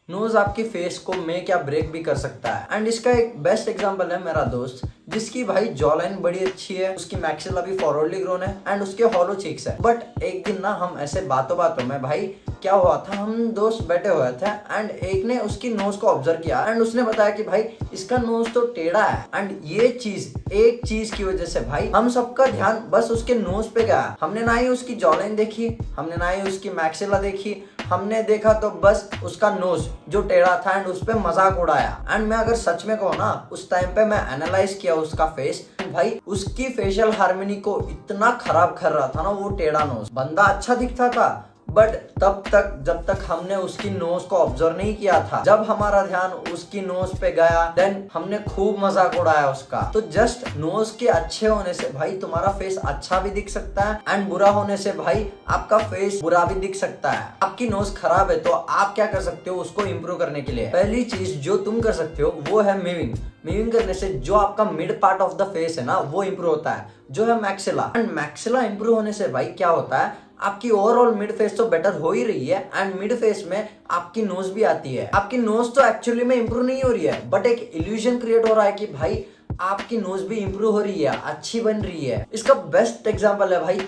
Knows आपकी face को make या ब्रेक भी कर सकता है। एंड इसका एक बेस्ट एग्जांपल है मेरा दोस्त, जिसकी भाई जॉ लाइन बड़ी अच्छी है, उसकी मैक्सिला भी फॉरवर्डली ग्रोन है एंड उसके हॉलो चीक्स है। बट एक दिन ना हम ऐसे बातों बातों में भाई क्या हुआ था, हम दोस्त बैठे हुए थे एंड एक ने उसकी नोज को ऑब्जर्व किया एंड उसने बताया कि भाई इसका नोज तो टेढ़ा है। एंड ये चीज, एक चीज की वजह से भाई हम सबका ध्यान बस उसके नोज पे गया। हमने ना ही उसकी जॉ लाइन देखी, हमने ना ही उसकी मैक्सिला देखी, हमने देखा तो बस उसका नोज जो टेढ़ा था एंड उस पे मजाक उड़ाया। एंड मैं अगर सच में कहूँ ना, उस टाइम पे मैं एनालाइज किया उसका फेस, भाई उसकी फेशियल हार्मनी को इतना खराब कर रहा था ना वो टेढ़ा नोज। बंदा अच्छा दिखता था बट तब तक जब तक हमने उसकी नोज को ऑब्जर्व नहीं किया था। जब हमारा ध्यान उसकी नोज पे गया देन हमने खूब मजाक उड़ाया उसका। तो जस्ट नोज के अच्छे होने से भाई तुम्हारा फेस अच्छा भी दिख सकता है एंड बुरा होने से भाई आपका फेस बुरा भी दिख सकता है। आपकी नोज खराब है तो आप क्या कर सकते हो उसको इम्प्रूव करने के लिए? पहली चीज जो तुम कर सकते हो वो है मीविंग। मीविंग करने से जो आपका mid part of the face है ना वो इम्प्रूव होता है, जो है मैक्सिला। एंड मैक्सिला इम्प्रूव होने से भाई क्या होता है, आपकी ओवरऑल मिड फेस तो बेटर हो ही रही है एंड मिड फेस में आपकी नोज भी आती है। आपकी नोज तो एक्चुअली में इंप्रूव नहीं हो रही है बट एक इल्यूजन क्रिएट हो रहा है कि भाई आपकी नोज भी इंप्रूव हो रही है, अच्छी बन रही है। इसका बेस्ट एग्जांपल है भाई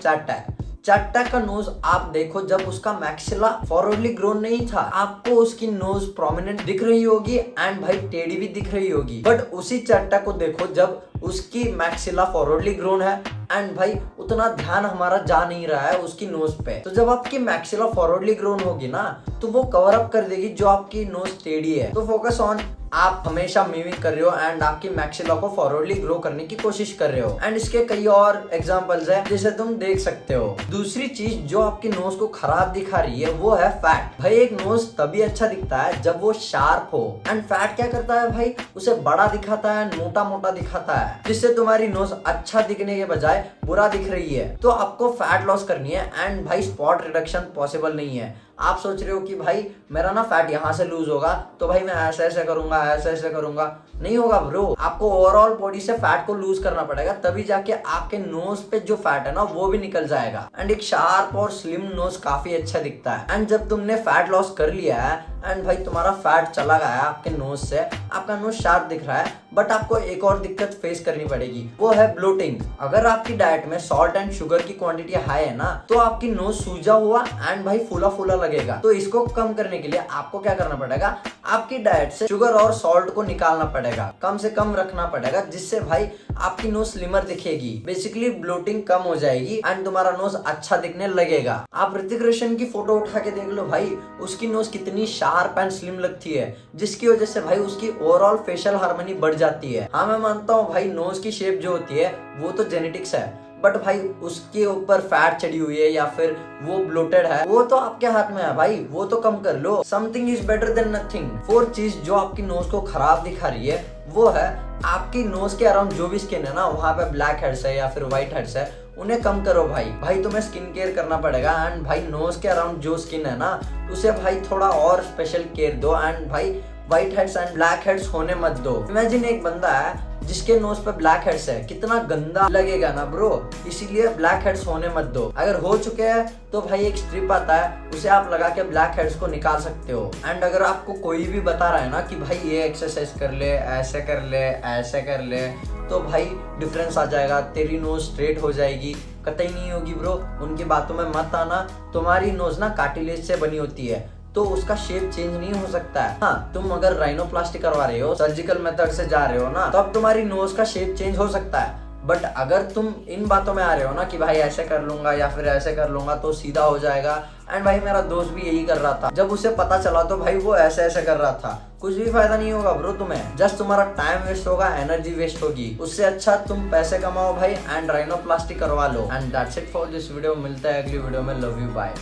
चैट टैग का नोज आप देखो, जब उसका मैक्सिला फॉरवर्डली ग्रोन नहीं था आपको उसकी नोज प्रोमिनेंट दिख रही होगी एंड भाई टेढ़ी भी दिख रही होगी। बट उसी चैट टैग को देखो जब उसकी मैक्सिला फॉरवर्डली ग्रोन है एंड भाई उतना ध्यान हमारा जा नहीं रहा है उसकी नोज पे। तो जब आपकी मैक्सिला फॉरवर्डली ग्रोन होगी ना तो वो कवर अप कर देगी जो आपकी नोज टेढ़ी है। तो फोकस ऑन आप हमेशा मीविंग कर रहे हो एंड आपकी मैक्सिला को फॉरवर्डली ग्रो करने की कोशिश कर रहे हो। एंड इसके कई और एग्जांपल्स हैं जिसे तुम देख सकते हो। दूसरी चीज जो आपकी नोज को खराब दिखा रही है वो है फैट। भाई एक नोज तभी अच्छा दिखता है जब वो शार्प हो एंड फैट क्या करता है भाई, उसे बड़ा दिखाता है, मोटा मोटा दिखाता है, जिससे तुम्हारी नोज अच्छा दिखने के बजाय बुरा दिख रही है। तो आपको फैट लॉस करनी है एंड भाई स्पॉट रिडक्शन पॉसिबल नहीं है। आप सोच रहे हो कि भाई मेरा ना फैट यहाँ से लूज होगा तो भाई मैं ऐसे ऐसे करूंगा, ऐसे ऐसे करूंगा, नहीं होगा ब्रो। आपको ओवरऑल बॉडी से फैट को लूज करना पड़ेगा तभी जाके आपके नोज पे जो फैट है ना वो भी निकल जाएगा। एंड एक शार्प और स्लिम नोज काफी अच्छा दिखता है। एंड जब तुमने फैट लॉस कर लिया है एंड भाई तुम्हारा फैट चला गया है आपके नोज से, आपका नोज शार्प दिख रहा है, बट आपको एक और दिक्कत फेस करनी पड़ेगी, वो है ब्लोटिंग। अगर आपकी डाइट में सॉल्ट एंड शुगर की क्वांटिटी हाई है ना तो आपकी नोज सूजा हुआ एंड भाई फूला फूला लगेगा। तो इसको कम करने के लिए आपको क्या करना पड़ेगा, आपकी डाइट से शुगर और सॉल्ट को निकालना पड़ेगा, कम से कम रखना पड़ेगा, जिससे भाई आपकी नोज स्लिमर दिखेगी। बेसिकली ब्लोटिंग कम हो जाएगी एंड तुम्हारा नोज अच्छा दिखने लगेगा। आप ऋतिक रोशन की फोटो उठा के देख लो भाई, उसकी नोज कितनी शार्प एंड स्लिम लगती है, जिसकी वजह से भाई उसकी ओवरऑल फेशियल हार्मनी बढ़ जाती है। हाँ मैं मानता हूँ भाई नोज की शेप जो होती है वो तो जेनेटिक्स है, बट भाई उसके ऊपर फैट चढ़ी हुई है या फिर वो ब्लोटेड है वो तो आपके हाथ में है भाई, वो तो कम कर लो। Something is better than nothing. Fourth चीज जो आपकी नोज को खराब दिखा रही है वो है आपकी नोज के अराउंड जो भी स्किन है ना वहाँ पे ब्लैक हेड्स है या फिर व्हाइट हेड्स है, उन्हें कम करो भाई तुम्हें स्किन केयर करना पड़ेगा। एंड भाई नोज के अराउंड जो स्किन है ना उसे भाई थोड़ा और स्पेशल केयर दो एंड भाई white heads and black heads होने मत दो। इमेजिन एक बंदा है जिसके नोज पे ब्लैक हेड्स है, कितना गंदा लगेगा ना ब्रो, इसीलिए ब्लैक हेड्स होने मत दो। अगर हो चुके हैं तो भाई एक स्ट्रिप आता है उसे आप लगा के ब्लैक हेड्स को निकाल सकते हो। एंड अगर आपको कोई भी बता रहा है ना कि भाई ये एक्सरसाइज कर ले, ऐसे कर ले, ऐसे कर ले, तो भाई डिफरेंस आ जाएगा, तेरी नोज स्ट्रेट हो जाएगी, कतई नहीं होगी ब्रो। उनकी बातों में मत आना। तुम्हारी नोज ना कार्टिलेज से बनी होती है तो उसका शेप चेंज नहीं हो सकता है। हाँ तुम अगर राइनोप्लास्टी करवा रहे हो, सर्जिकल मेथड से जा रहे हो ना, तो अब तुम्हारी नोज का शेप चेंज हो सकता है। बट अगर तुम इन बातों में आ रहे हो ना कि भाई ऐसे कर लूंगा या फिर ऐसे कर लूंगा तो सीधा हो जाएगा, एंड भाई मेरा दोस्त भी यही कर रहा था, जब उसे पता चला तो भाई वो ऐसे ऐसे कर रहा था, कुछ भी फायदा नहीं होगा ब्रो तुम्हें, जस्ट तुम्हारा टाइम वेस्ट होगा, एनर्जी वेस्ट होगी। उससे अच्छा तुम पैसे कमाओ भाई एंड राइनोप्लास्टी करवा लो। And that's it for this video. मिलता है अगली वीडियो में। Love you, bye.